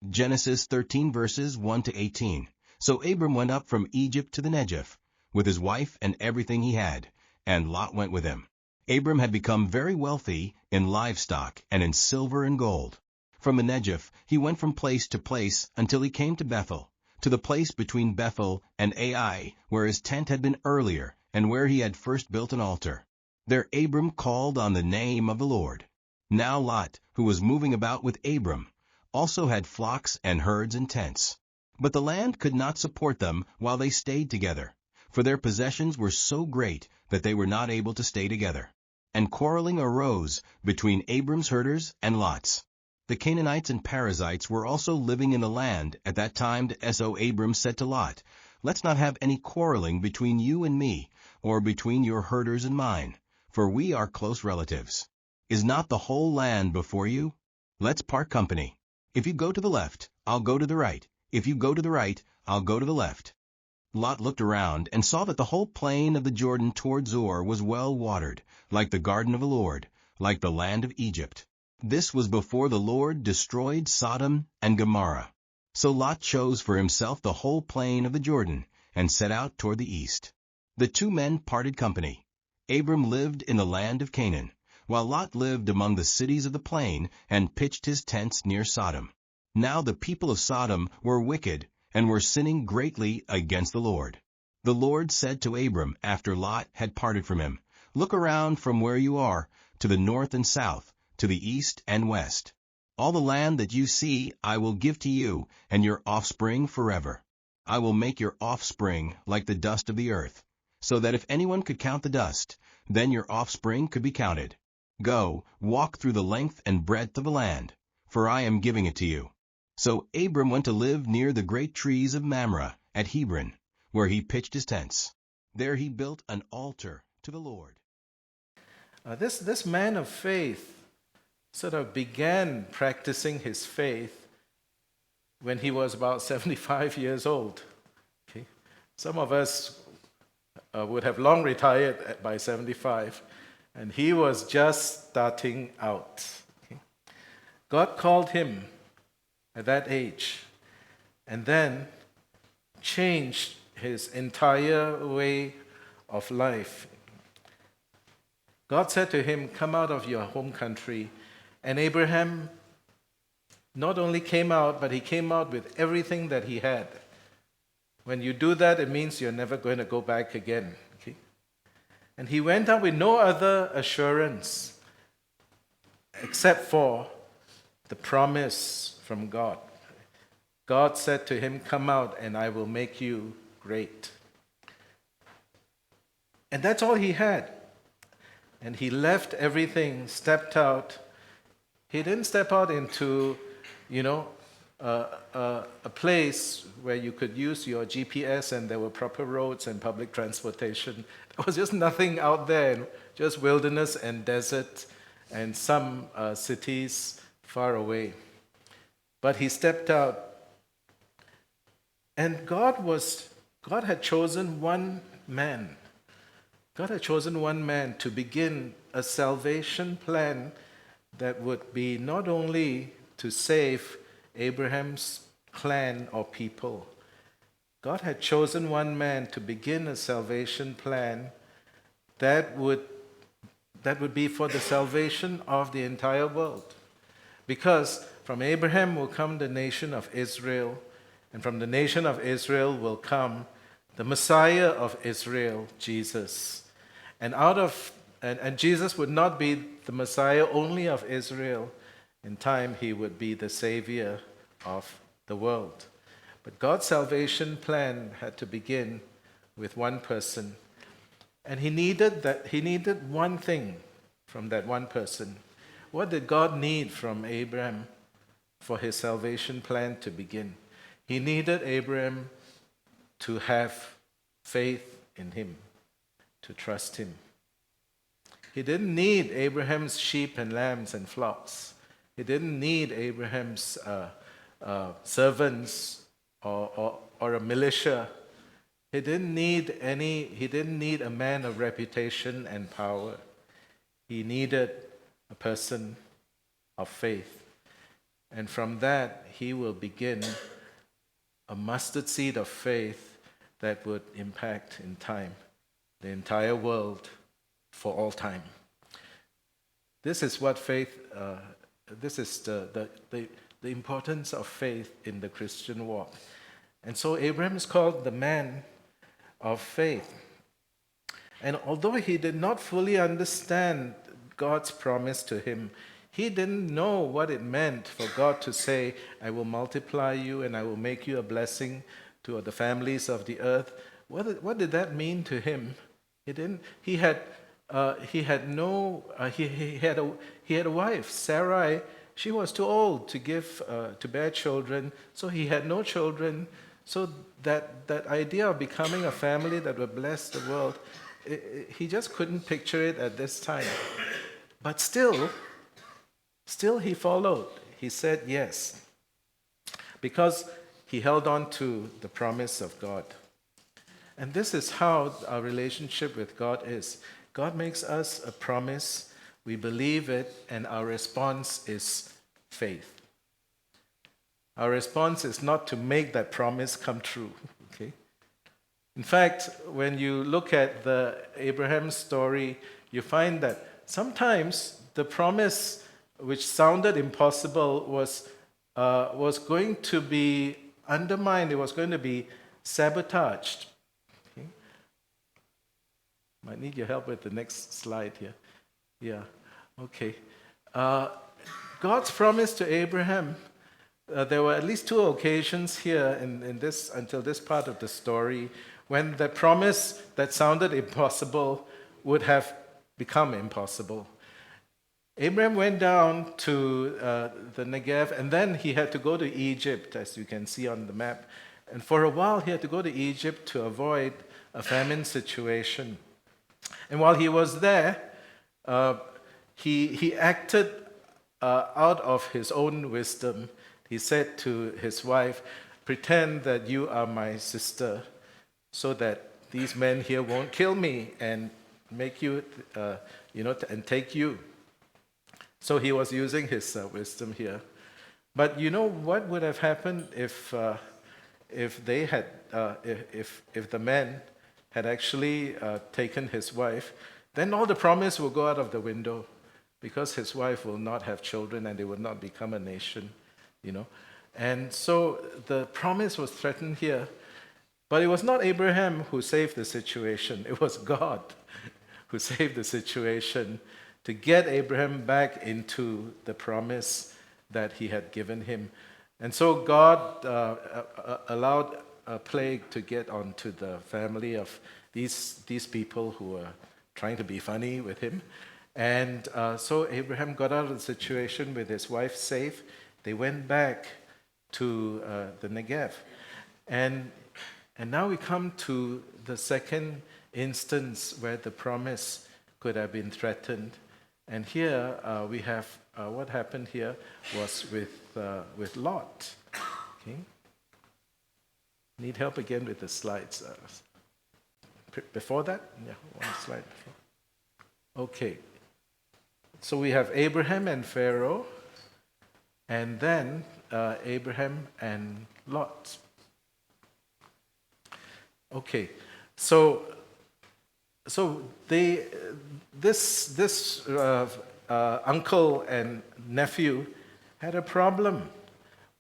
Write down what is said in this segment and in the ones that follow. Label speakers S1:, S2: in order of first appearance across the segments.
S1: Genesis 13 verses 1 to 18. So Abram went up from Egypt to the Negev, with his wife and everything he had, and Lot went with him. Abram had become very wealthy in livestock and in silver and gold. From the Negev he went from place to place until he came to Bethel, to the place between Bethel and Ai, where his tent had been earlier, and where he had first built an altar. There Abram called on the name of the Lord. Now Lot, who was moving about with Abram, also had flocks and herds and tents. But the land could not support them while they stayed together, for their possessions were so great that they were not able to stay together. And quarreling arose between Abram's herders and Lot's. The Canaanites and Perizzites were also living in the land at that time, so Abram said to Lot, "Let's not have any quarreling between you and me, or between your herders and mine, for we are close relatives. Is not the whole land before you? Let's part company. If you go to the left, I'll go to the right. If you go to the right, I'll go to the left." Lot looked around and saw that the whole plain of the Jordan toward Zoar was well watered, like the garden of the Lord, like the land of Egypt. This was before the Lord destroyed Sodom and Gomorrah. So Lot chose for himself the whole plain of the Jordan, and set out toward the east. The two men parted company. Abram lived in the land of Canaan, while Lot lived among the cities of the plain and pitched his tents near Sodom. Now the people of Sodom were wicked, and were sinning greatly against the Lord. The Lord said to Abram after Lot had parted from him, "Look around from where you are, to the north and south, to the east and west. All the land that you see I will give to you and your offspring forever. I will make your offspring like the dust of the earth, so that if anyone could count the dust, then your offspring could be counted. Go, walk through the length and breadth of the land, for I am giving it to you." So Abram went to live near the great trees of Mamre at Hebron, where he pitched his tents. There he built an altar to the Lord.
S2: This man of faith sort of began practicing his faith when he was about 75 years old. Okay? Some of us would have long retired by 75, and he was just starting out. Okay? God called him at that age, and then changed his entire way of life. God said to him, "Come out of your home country." And Abraham not only came out, but he came out with everything that he had. When you do that, it means you're never going to go back again. Okay? And he went out with no other assurance except for the promise from God. God said to him, "Come out and I will make you great." And that's all he had. And he left everything, stepped out. He didn't step out into, a place where you could use your GPS and there were proper roads and public transportation. There was just nothing out there, just wilderness and desert and some cities far away. But he stepped out. And God had chosen one man. God had chosen one man to begin a salvation plan that would be not only to save Abraham's clan or people. God had chosen one man to begin a salvation plan that would be for the salvation of the entire world. Because from Abraham will come the nation of Israel, and from the nation of Israel will come the Messiah of Israel, Jesus. And Jesus would not be the Messiah only of Israel. In time, he would be the Savior of the world. But God's salvation plan had to begin with one person. And he needed one thing from that one person. What did God need from Abraham for his salvation plan to begin? He needed Abraham to have faith in him, to trust him. He didn't need Abraham's sheep and lambs and flocks. He didn't need Abraham's servants or a militia. He didn't need a man of reputation and power. He needed a person of faith. And from that, he will begin a mustard seed of faith that would impact in time the entire world for all time. This is what faith, this is the importance of faith in the Christian walk. And so Abraham is called the man of faith. And although he did not fully understand God's promise to him, he didn't know what it meant for God to say, I will multiply you and I will make you a blessing to the families of the earth. What did that mean to him? He didn't. He had a wife, Sarai. She was too old to bear children, so he had no children. So that idea of becoming a family that would bless the world, he just couldn't picture it at this time. But still he followed. He said yes, because he held on to the promise of God. And this is how our relationship with God is. God makes us a promise, we believe it, and our response is faith. Our response is not to make that promise come true. Okay? In fact, when you look at the Abraham story, you find that sometimes the promise which sounded impossible was going to be undermined, it was going to be sabotaged. Okay? Might need your help with the next slide here. Yeah, okay. God's promise to Abraham, there were at least two occasions here in this, until this part of the story, when the promise that sounded impossible would have become impossible. Abraham went down to the Negev, and then he had to go to Egypt, as you can see on the map. And for a while, he had to go to Egypt to avoid a famine situation. And while he was there, he acted out of his own wisdom. He said to his wife, pretend that you are my sister so that these men here won't kill me and make you, and take you. So he was using his wisdom here. But you know what would have happened if they had, if the men had actually taken his wife? Then all the promise will go out of the window, because his wife will not have children and they will not become a nation, And so the promise was threatened here. But it was not Abraham who saved the situation. It was God who saved the situation to get Abraham back into the promise that he had given him. And so God allowed a plague to get onto the family of these people who were trying to be funny with him. And so Abraham got out of the situation with his wife safe. They went back to the Negev. And now we come to the second instance where the promise could have been threatened. And here we have what happened here was with Lot. Okay. Need help again with the slides. Before that? Yeah, one slide before. Okay. So we have Abraham and Pharaoh, and then Abraham and Lot. Okay, so this uncle and nephew had a problem.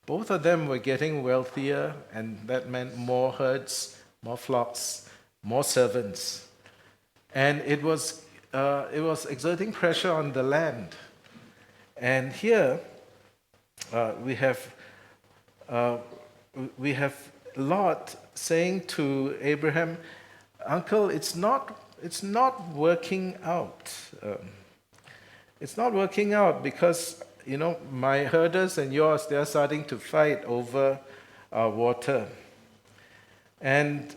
S2: Both of them were getting wealthier, and that meant more herds, more flocks, more servants, and it was exerting pressure on the land. And here we have Lot saying to Abraham, "Uncle, it's not working out. It's not working out because my herders and yours, they are starting to fight over water." And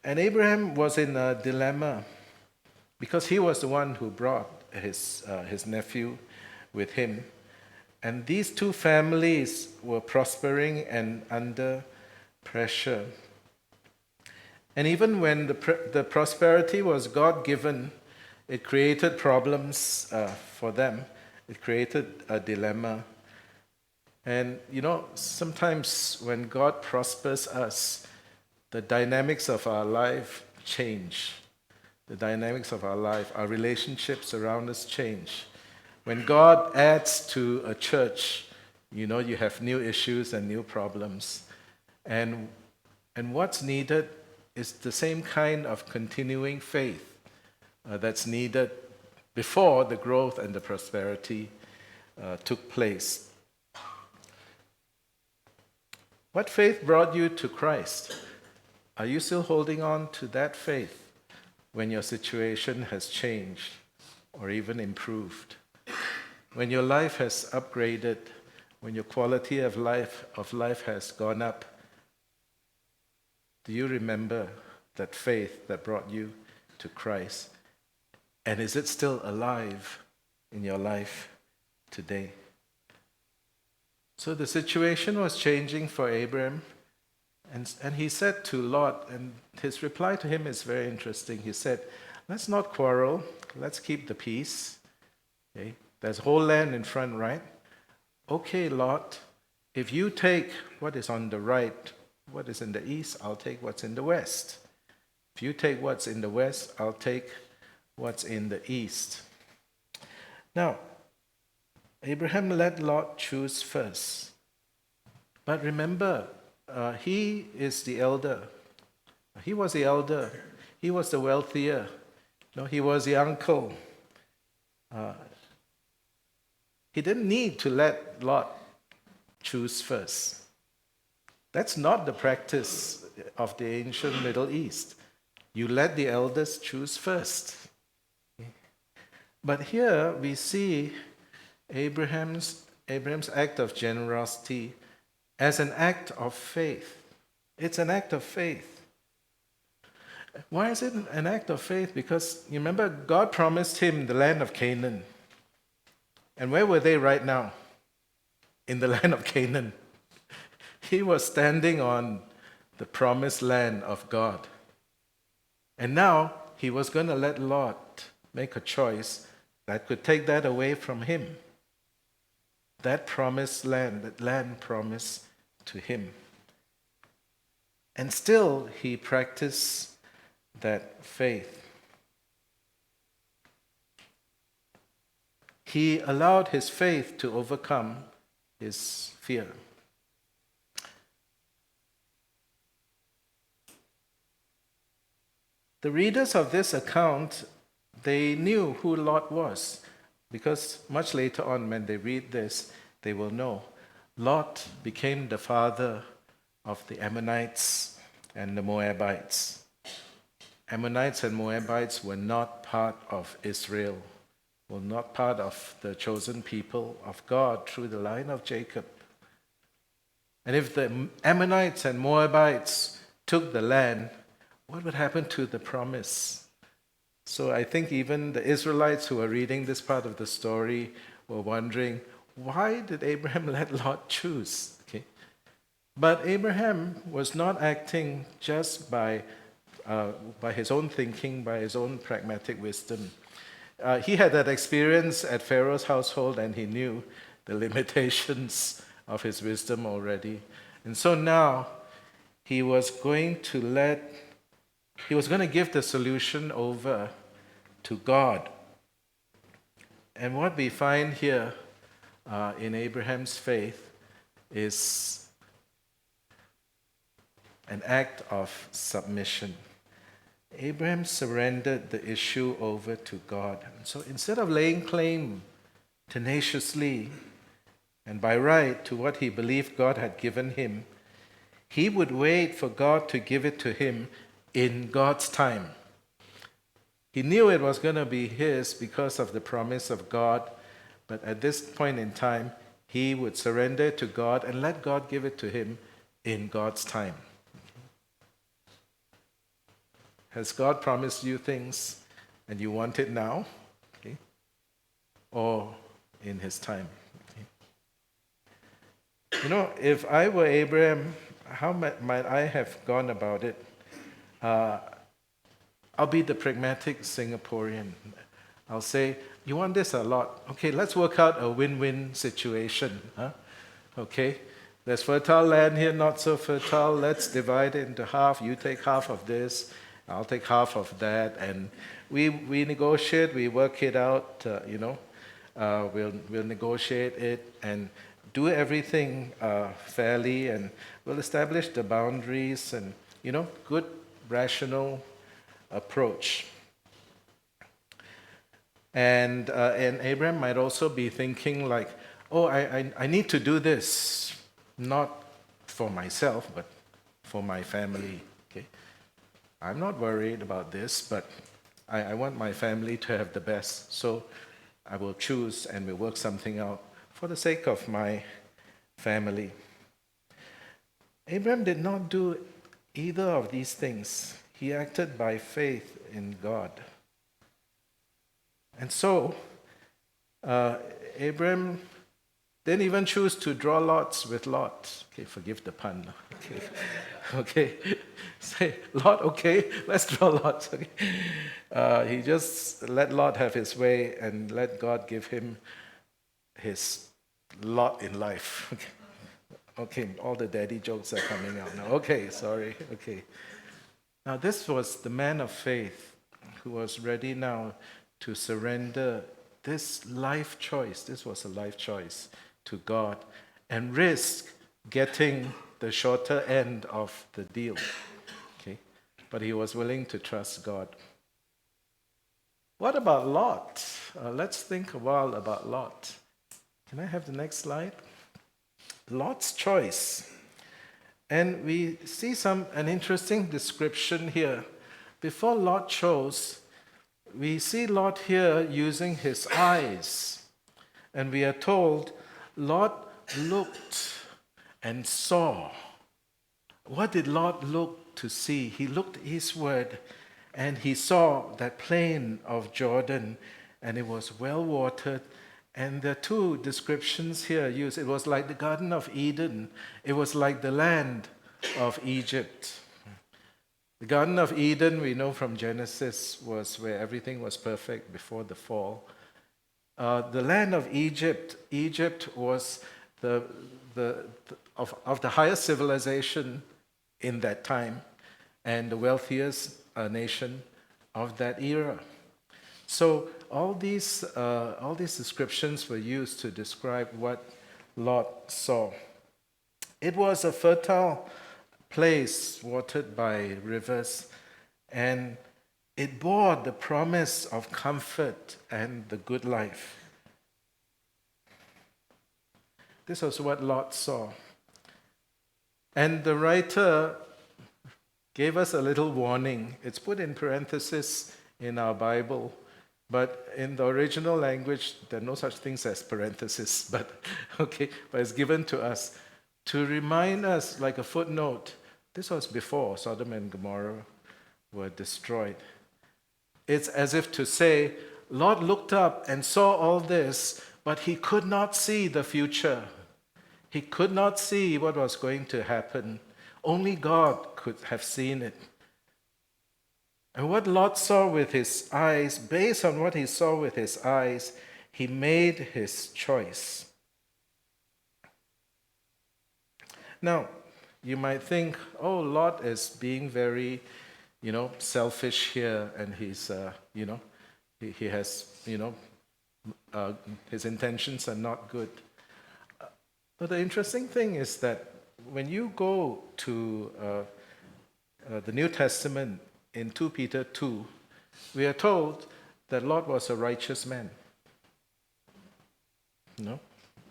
S2: Abraham was in a dilemma because he was the one who brought his nephew with him. And these two families were prospering and under pressure. And even when the prosperity was God-given, it created problems for them. It created a dilemma. And sometimes when God prospers us, the dynamics of our life change. The dynamics of our life, our relationships around us change. When God adds to a church, you have new issues and new problems. And what's needed is the same kind of continuing faith that's needed before the growth and the prosperity took place. What faith brought you to Christ? Are you still holding on to that faith when your situation has changed or even improved? When your life has upgraded, when your quality of life has gone up, do you remember that faith that brought you to Christ? And is it still alive in your life today? So the situation was changing for Abram, and he said to Lot, and his reply to him is very interesting. He said, let's not quarrel, let's keep the peace. Okay? There's whole land in front, right? Okay, Lot, if you take what is on the right, what is in the east, I'll take what's in the west. If you take what's in the west, I'll take what's in the east. Now, Abraham let Lot choose first. But remember, he is the elder. He was the elder. He was the wealthier. He was the uncle. He didn't need to let Lot choose first. That's not the practice of the ancient Middle East. You let the elders choose first. But here we see Abraham's act of generosity as an act of faith. It's an act of faith. Why is it an act of faith? Because you remember, God promised him the land of Canaan. And where were they right now? In the land of Canaan. He was standing on the promised land of God. And now he was going to let Lot make a choice that could take that away from him. That promised land, that land promised to him. And still he practiced that faith. He allowed his faith to overcome his fear. The readers of this account, they knew who Lot was, because much later on when they read this, they will know. Lot became the father of the Ammonites and the Moabites. Ammonites and Moabites were not part of Israel, were not part of the chosen people of God through the line of Jacob. And if the Ammonites and Moabites took the land, what would happen to the promise? So I think even the Israelites who are reading this part of the story were wondering, why did Abraham let Lot choose? Okay. But Abraham was not acting just by his own thinking, by his own pragmatic wisdom. He had that experience at Pharaoh's household, and he knew the limitations of his wisdom already. And so now he was going to give the solution over to God. And what we find here in Abraham's faith is an act of submission. Abraham surrendered the issue over to God. And so instead of laying claim tenaciously and by right to what he believed God had given him, he would wait for God to give it to him in God's time. He knew it was going to be his because of the promise of God, but at this point in time, he would surrender to God and let God give it to him in God's time. Has God promised you things and you want it now? Okay. Or in his time? Okay. If I were Abraham, how might I have gone about it? I'll be the pragmatic Singaporean. I'll say, you want this a lot? Okay, let's work out a win-win situation. Huh? Okay? There's fertile land here, not so fertile. Let's divide it into half. You take half of this, I'll take half of that. And we negotiate, we work it out, we'll negotiate it and do everything fairly, and we'll establish the boundaries and, good, rational approach. And Abram might also be thinking like, oh, I need to do this, not for myself, but for my family. Okay, I'm not worried about this, but I want my family to have the best. So I will choose and we'll work something out for the sake of my family. Abram did not do either of these things. He acted by faith in God. And so, Abram didn't even choose to draw lots with Lot. Okay, forgive the pun. Okay, okay. Say, Lot, okay, let's draw lots. Okay. He just let Lot have his way and let God give him his lot in life. Okay. Okay, all the daddy jokes are coming out now. Okay, sorry. Okay. Now, this was the man of faith who was ready now to surrender this life choice. This was a life choice to God and risk getting the shorter end of the deal. Okay, but he was willing to trust God. What about Lot? Let's think a while about Lot. Can I have the next slide? Lot's choice. And we see an interesting description here. Before Lot chose, we see Lot here using his eyes. And we are told Lot looked and saw. What did Lot look to see? He looked eastward and he saw that plain of Jordan, and it was well watered. And the two descriptions here used, it was like the Garden of Eden. It was like the land of Egypt. The Garden of Eden, we know from Genesis, was where everything was perfect before the fall. The land of Egypt was of the highest civilization in that time and the wealthiest nation of that era. So all these descriptions were used to describe what Lot saw. It was a fertile place watered by rivers, and it bore the promise of comfort and the good life. This was what Lot saw. And the writer gave us a little warning. It's put in parentheses in our Bible, but in the original language, there are no such things as parentheses, but it's given to us to remind us, like a footnote. This was before Sodom and Gomorrah were destroyed. It's as if to say, Lot looked up and saw all this, but he could not see the future. He could not see what was going to happen. Only God could have seen it. And what Lot saw with his eyes, based on what he saw with his eyes, he made his choice. Now, you might think, oh, Lot is being very, selfish here, and he's, he has, his intentions are not good. But the interesting thing is that when you go to the New Testament, in 2 Peter 2, we are told that Lot was a righteous man. No?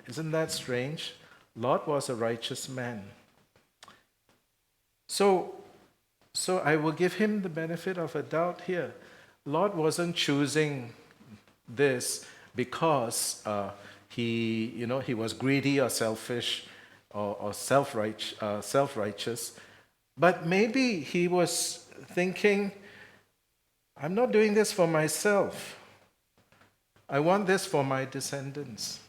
S2: Isn't that strange? Lot was a righteous man. So I will give him the benefit of a doubt here. Lot wasn't choosing this because he was greedy or selfish or self-righteous. But maybe he was thinking, I'm not doing this for myself. I want this for my descendants.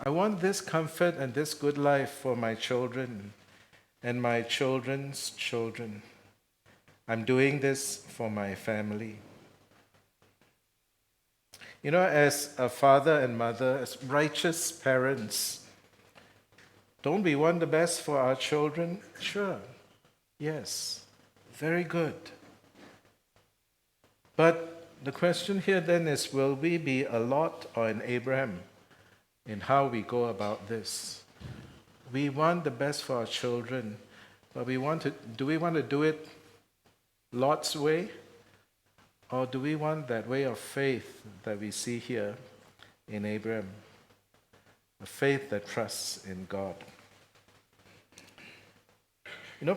S2: I want this comfort and this good life for my children and my children's children. I'm doing this for my family. As a father and mother, as righteous parents, Don't we want the best for our children? Sure. Yes. Very good. But the question here then is, will we be a Lot or an Abram in how we go about this? We want the best for our children, but do we want to do it Lot's way? Or do we want that way of faith that we see here in Abram? A faith that trusts in God.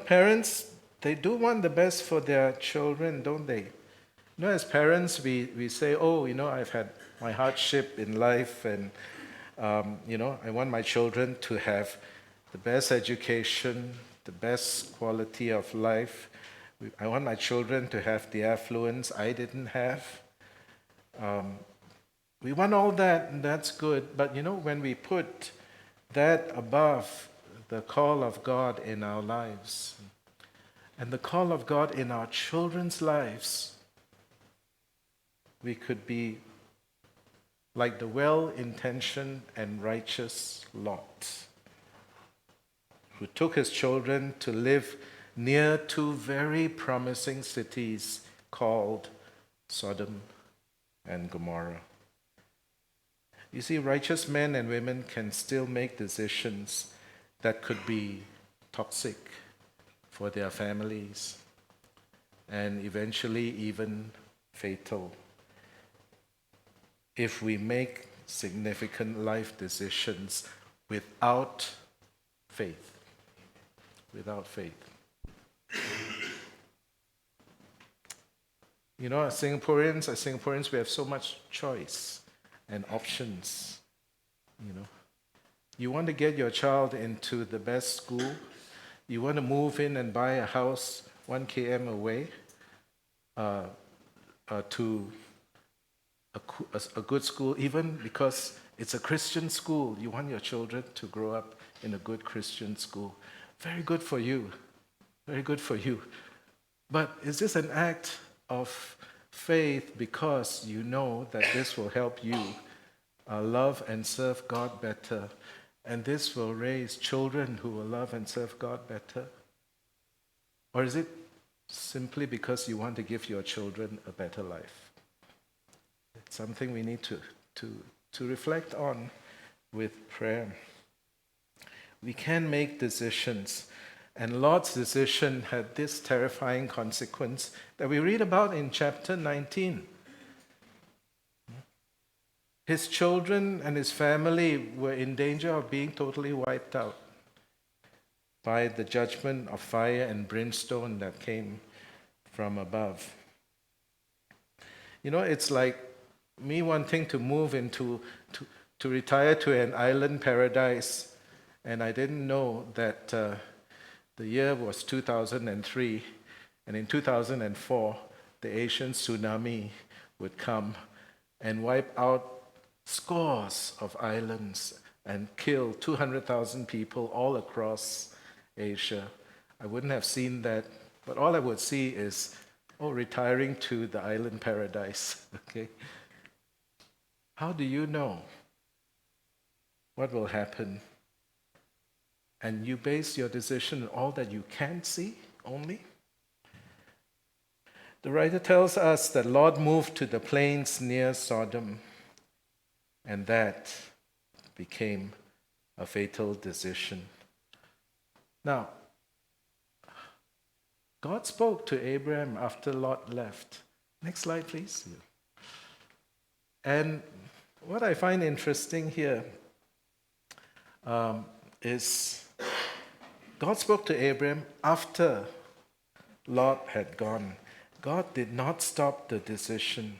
S2: Parents, they do want the best for their children, don't they? As parents, we say, I've had my hardship in life, and, I want my children to have the best education, the best quality of life. I want my children to have the affluence I didn't have. We want all that, and that's good. But when we put that above the call of God in our lives and the call of God in our children's lives, we could be like the well-intentioned and righteous Lot, who took his children to live near two very promising cities called Sodom and Gomorrah. You see, righteous men and women can still make decisions that could be toxic for their families and eventually even fatal if we make significant life decisions without faith. Without faith. As Singaporeans, we have so much choice and options. You want to get your child into the best school. You want to move in and buy a house 1 km away to a good school, even because it's a Christian school. You want your children to grow up in a good Christian school. Very good for you. Very good for you. But is this an act of faith because you know that this will help you love and serve God better, and this will raise children who will love and serve God better? Or is it simply because you want to give your children a better life? It's something we need to reflect on with prayer. We can make decisions. And Lot's decision had this terrifying consequence that we read about in chapter 19. His children and his family were in danger of being totally wiped out by the judgment of fire and brimstone that came from above. It's like me wanting to move to retire to an island paradise, and I didn't know that the year was 2003, and in 2004, the Asian tsunami would come and wipe out scores of islands and kill 200,000 people all across Asia. I wouldn't have seen that, but all I would see is, retiring to the island paradise. Okay? How do you know what will happen? And you base your decision on all that you can see only? The writer tells us that Lot moved to the plains near Sodom, and that became a fatal decision. Now, God spoke to Abram after Lot left. Next slide, please. And what I find interesting here is God spoke to Abram after Lot had gone. God did not stop the decision.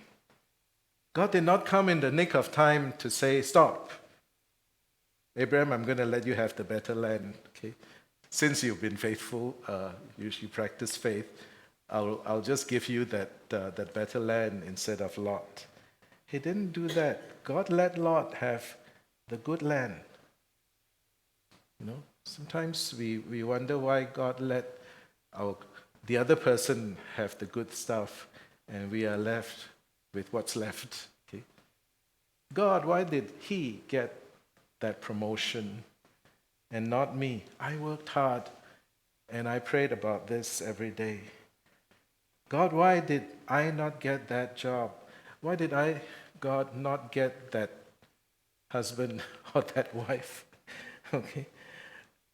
S2: God did not come in the nick of time to say, stop. Abram, I'm going to let you have the better land. Okay? Since you've been faithful, you practice faith, I'll just give you that better land instead of Lot. He didn't do that. God let Lot have the good land. Sometimes we wonder why God let the other person have the good stuff and we are left with what's left. Okay? God, why did he get that promotion and not me. I worked hard and I prayed about this every day. God, why did I not get that job? Why did I, God, not get that husband or that wife? Okay.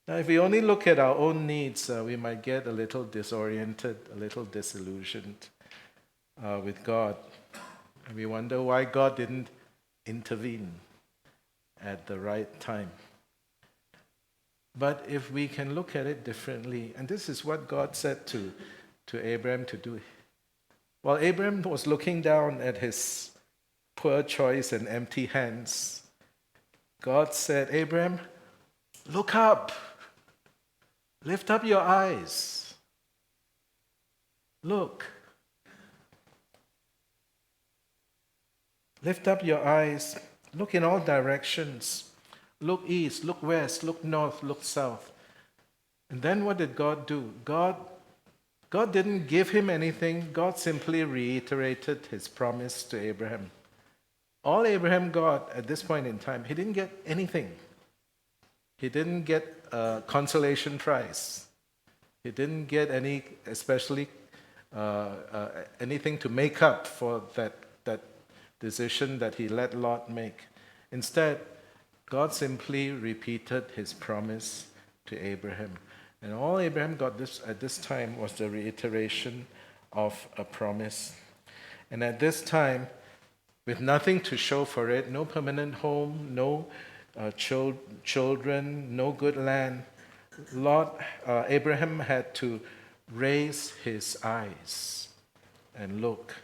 S2: Now, if we only look at our own needs, we might get a little disoriented, a little disillusioned with God. And we wonder why God didn't intervene at the right time. But if we can look at it differently, and this is what God said to Abram to do. While Abram was looking down at his poor choice and empty hands, God said, Abram, look up. Lift up your eyes. Look. Lift up your eyes. Look in all directions. Look east, look west, look north, look south. And then what did God do? God didn't give him anything. God simply reiterated his promise to Abraham. All Abraham got at this point in time, he didn't get anything. He didn't get a consolation prize. He didn't get any, especially anything to make up for that decision that he let Lot make. Instead, God simply repeated his promise to Abraham. And all Abraham got at this time was the reiteration of a promise. And at this time, with nothing to show for it, no permanent home, no children, no good land, Abraham had to raise his eyes and look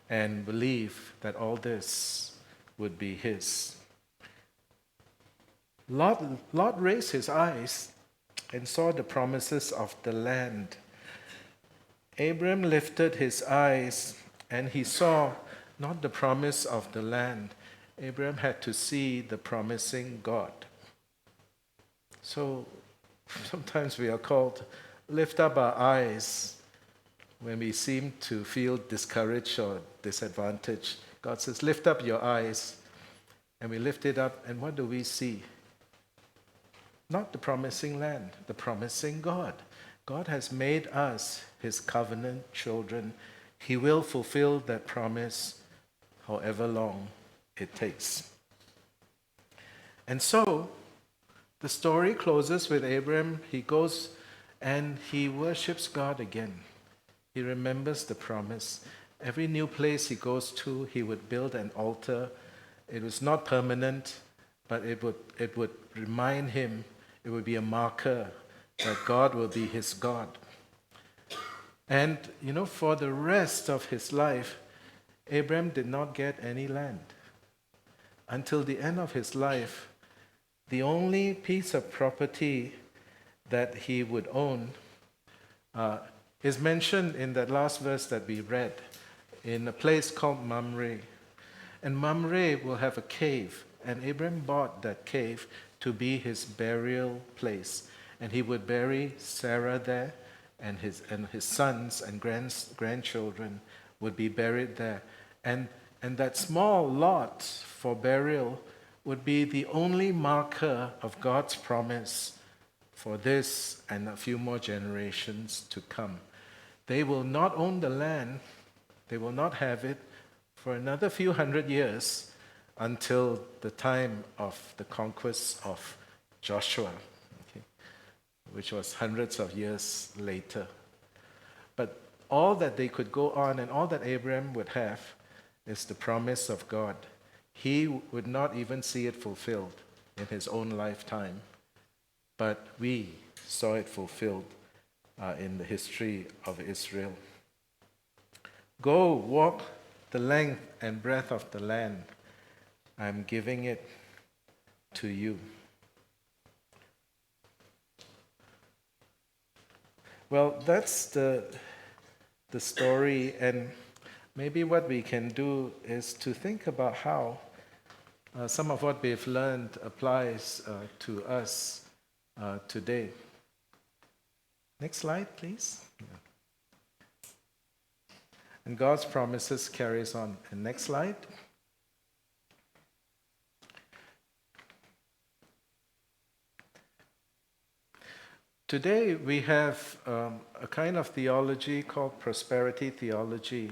S2: and believe that all this would be his. Lot raised his eyes and saw the promises of the land. Abram lifted his eyes and he saw not the promise of the land. Abram had to see the promising God. So sometimes we are called lift up our eyes when we seem to feel discouraged or disadvantaged. God says, lift up your eyes. And we lift it up, and what do we see? Not the promising land, the promising God. God has made us his covenant children. He will fulfill that promise however long it takes. And so, the story closes with Abram. He goes and he worships God again. He remembers the promise. Every new place he goes to, he would build an altar. It was not permanent, but it would remind him, it would be a marker that God will be his God. And, for the rest of his life, Abram did not get any land. Until the end of his life, the only piece of property that he would own is mentioned in that last verse that we read, in a place called Mamre. And Mamre will have a cave, and Abram bought that cave to be his burial place. And he would bury Sarah there, and his sons and grandchildren would be buried there. And that small lot for burial would be the only marker of God's promise for this and a few more generations to come. They will not own the land, they will not have it for another few hundred years until the time of the conquest of Joshua, which was hundreds of years later. But all that they could go on and all that Abraham would have is the promise of God. He would not even see it fulfilled in his own lifetime, but we saw it fulfilled in the history of Israel. Go, walk the length and breadth of the land. I'm giving it to you. Well, that's the story, and maybe what we can do is to think about how some of what we've learned applies to us today. Next slide, please. And God's promises carries on. And next slide. Today we have a kind of theology called prosperity theology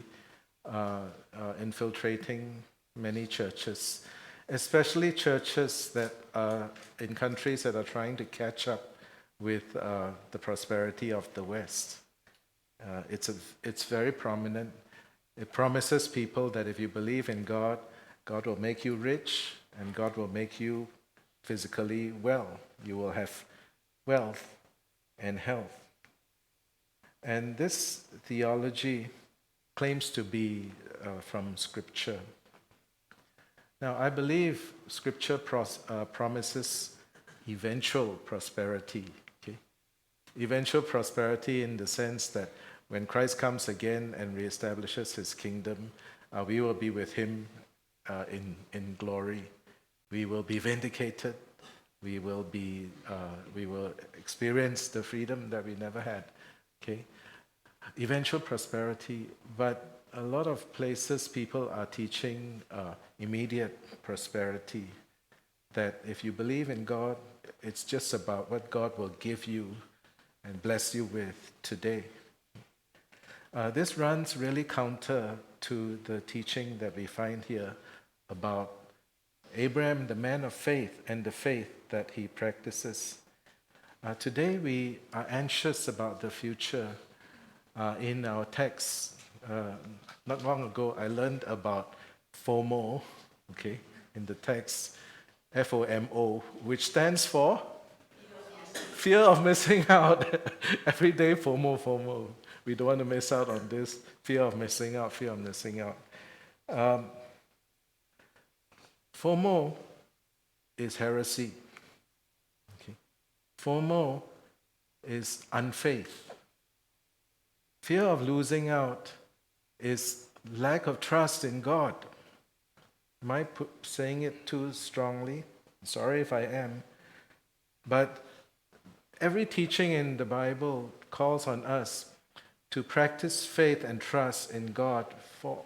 S2: infiltrating many churches, especially churches that are in countries that are trying to catch up with the prosperity of the West. It's very prominent. It promises people that if you believe in God, God will make you rich and God will make you physically well. You will have wealth and health. And this theology claims to be from Scripture. Now, I believe Scripture promises eventual prosperity. Okay? Eventual prosperity in the sense that when Christ comes again and reestablishes his kingdom, we will be with him in glory. We will be vindicated. We will experience the freedom that we never had. Okay, eventual prosperity, but a lot of places people are teaching immediate prosperity. That if you believe in God, it's just about what God will give you and bless you with today. This runs really counter to the teaching that we find here about Abram, the man of faith, and the faith that he practices. Today we are anxious about the future. In our text, not long ago, I learned about FOMO, okay, in the text, FOMO, which stands for fear of missing out. Every day, FOMO. We don't want to miss out on this. Fear of missing out. FOMO is heresy. Okay. FOMO is unfaith. Fear of losing out is lack of trust in God. Am I saying it too strongly? Sorry if I am. But every teaching in the Bible calls on us to practice faith and trust in God for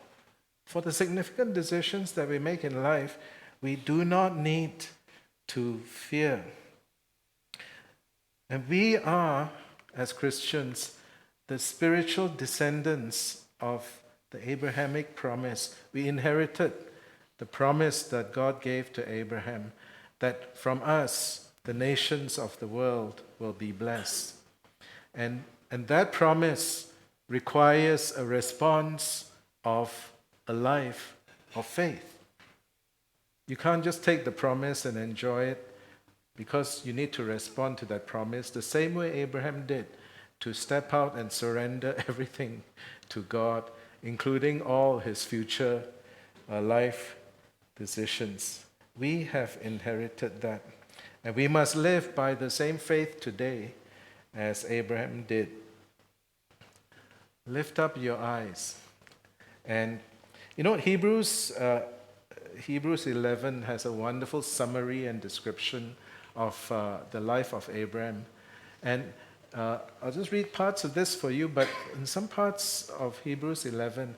S2: the significant decisions that we make in life. We do not need to fear. And we are, as Christians, the spiritual descendants of the Abrahamic promise. We inherited the promise that God gave to Abraham, that from us, the nations of the world will be blessed. And that promise requires a response of a life of faith. You can't just take the promise and enjoy it, because you need to respond to that promise the same way Abraham did, to step out and surrender everything to God, including all his future life decisions. We have inherited that. And we must live by the same faith today as Abraham did. Lift up your eyes. And you know, Hebrews 11 has a wonderful summary and description of the life of Abraham. And I'll just read parts of this for you, but in some parts of Hebrews 11,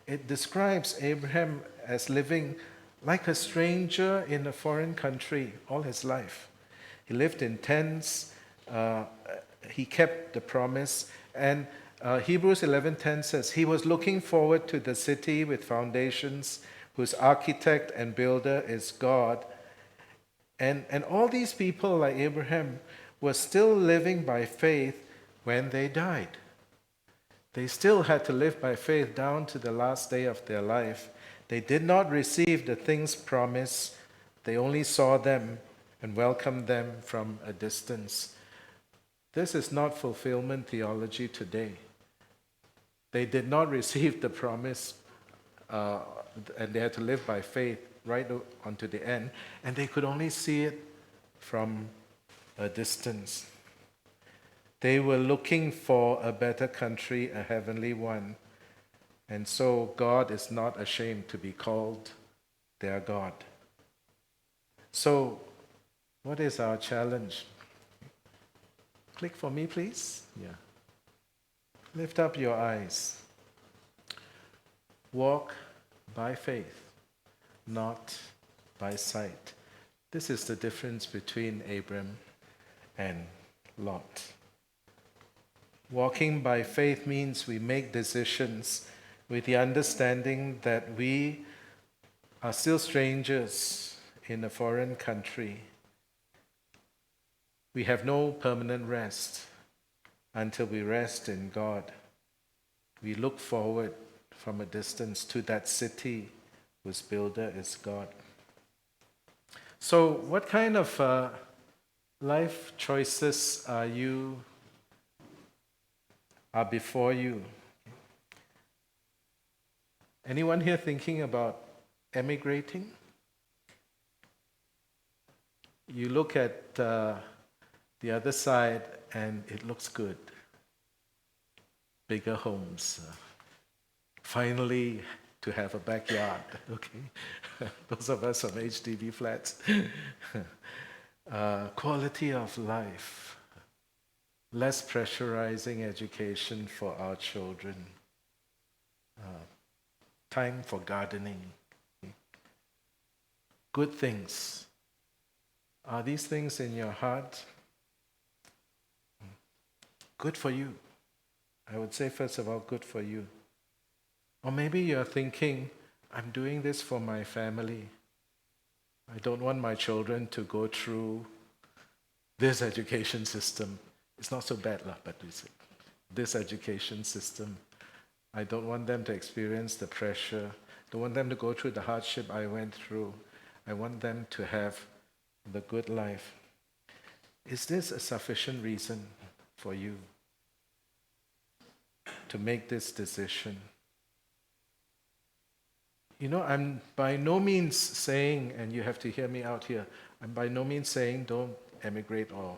S2: it describes Abraham as living like a stranger in a foreign country all his life. He lived in tents, he kept the promise, and Hebrews 11:10 says, he was looking forward to the city with foundations, whose architect and builder is God. And all these people, like Abraham, were still living by faith when they died. They still had to live by faith down to the last day of their life. They did not receive the things promised. They only saw them and welcomed them from a distance. This is not fulfillment theology today. They did not receive the promise, and they had to live by faith right on to the end, and they could only see it from a distance. They were looking for a better country, a heavenly one. And so God is not ashamed to be called their God. So, what is our challenge? Click for me, please. Yeah. Lift up your eyes. Walk by faith, not by sight. This is the difference between Abram and Lot. Walking by faith means we make decisions with the understanding that we are still strangers in a foreign country. We have no permanent rest until we rest in God. We look forward from a distance to that city whose builder is God. So, what kind of life choices are before you? Anyone here thinking about emigrating? You look at the other side and it looks good. Bigger homes. Finally, to have a backyard. Okay, those of us from HDB flats. Quality of life. Less pressurizing education for our children. Time for gardening. Good things. Are these things in your heart? Good for you. I would say, first of all, good for you. Or maybe you're thinking, I'm doing this for my family. I don't want my children to go through this education system. It's not so bad, but this education system. I don't want them to experience the pressure. Don't want them to go through the hardship I went through. I want them to have the good life. Is this a sufficient reason for you to make this decision? You know, I'm by no means saying, and you have to hear me out here, I'm by no means saying don't emigrate or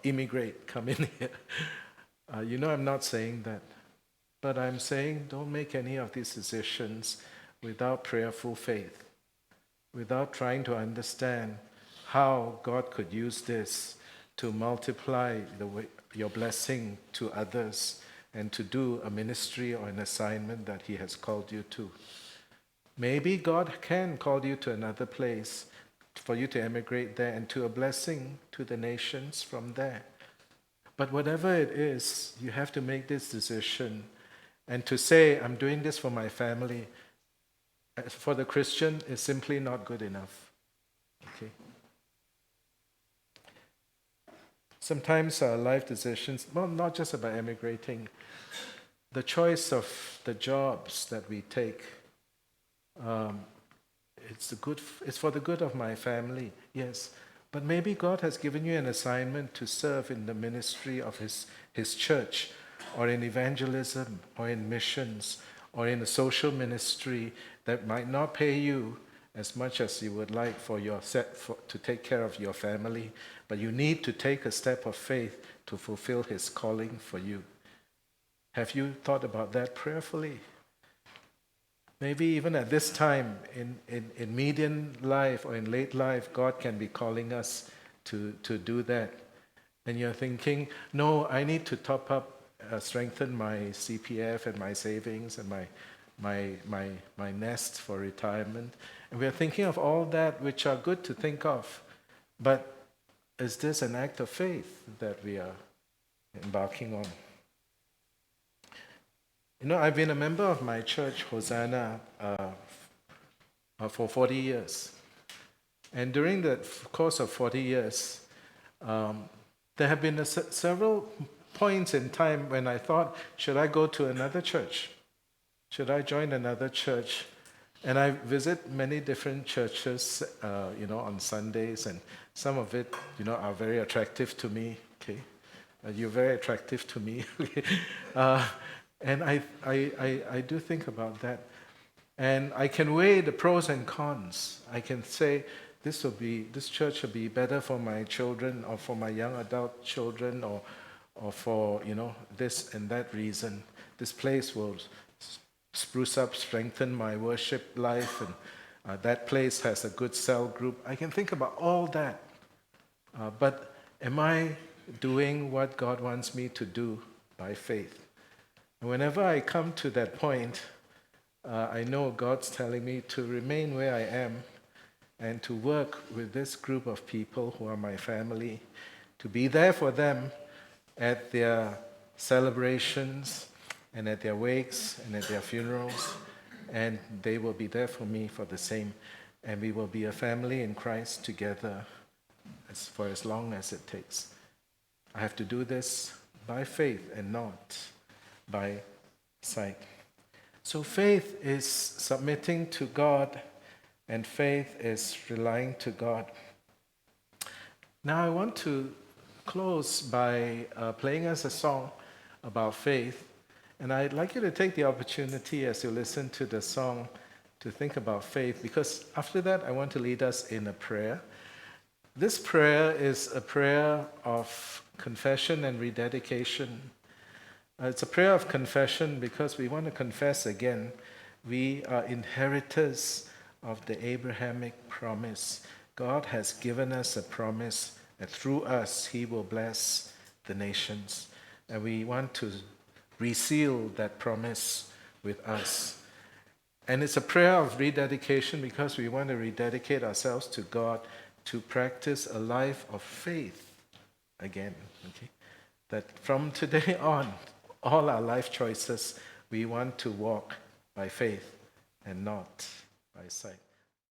S2: immigrate, come in here. You know, I'm not saying that. But I'm saying don't make any of these decisions without prayerful faith, without trying to understand how God could use this to multiply your blessing to others and to do a ministry or an assignment that He has called you to. Maybe God can call you to another place for you to emigrate there and to a blessing to the nations from there. But whatever it is, you have to make this decision. And to say, I'm doing this for my family, for the Christian, is simply not good enough. Okay? Sometimes our life decisions, well, not just about emigrating, the choice of the jobs that we take, it's for the good of my family, yes. But maybe God has given you an assignment to serve in the ministry of His church, or in evangelism, or in missions, or in a social ministry that might not pay you as much as you would like to take care of your family, but you need to take a step of faith to fulfill His calling for you. Have you thought about that prayerfully? Maybe even at this time, in median life or in late life, God can be calling us to do that. And you're thinking, no, I need to top up, strengthen my CPF and my savings and my nest for retirement. And we're thinking of all that, which are good to think of. But is this an act of faith that we are embarking on? You know, I've been a member of my church, Hosanna, for 40 years. And during the course of 40 years, there have been several points in time when I thought, should I go to another church? Should I join another church? And I visit many different churches, on Sundays, and some of it, are very attractive to me. Okay, you're very attractive to me. And I do think about that. And I can weigh the pros and cons. I can say, this church will be better for my children or for my young adult children or for, this and that reason. This place will spruce up, strengthen my worship life, and that place has a good cell group. I can think about all that. But am I doing what God wants me to do by faith? And whenever I come to that point, I know God's telling me to remain where I am and to work with this group of people who are my family, to be there for them at their celebrations and at their wakes and at their funerals, and they will be there for me for the same. And we will be a family in Christ together for as long as it takes. I have to do this by faith and not by sight. So faith is submitting to God, and faith is relying to God. Now I want to close by playing us a song about faith. And I'd like you to take the opportunity as you listen to the song to think about faith, because after that I want to lead us in a prayer. This prayer is a prayer of confession and rededication. It's a prayer of confession because we want to confess again. We are inheritors of the Abrahamic promise. God has given us a promise that through us He will bless the nations. And we want to reseal that promise with us. And it's a prayer of rededication because we want to rededicate ourselves to God to practice a life of faith again. Okay? That from today on, all our life choices, we want to walk by faith and not by sight.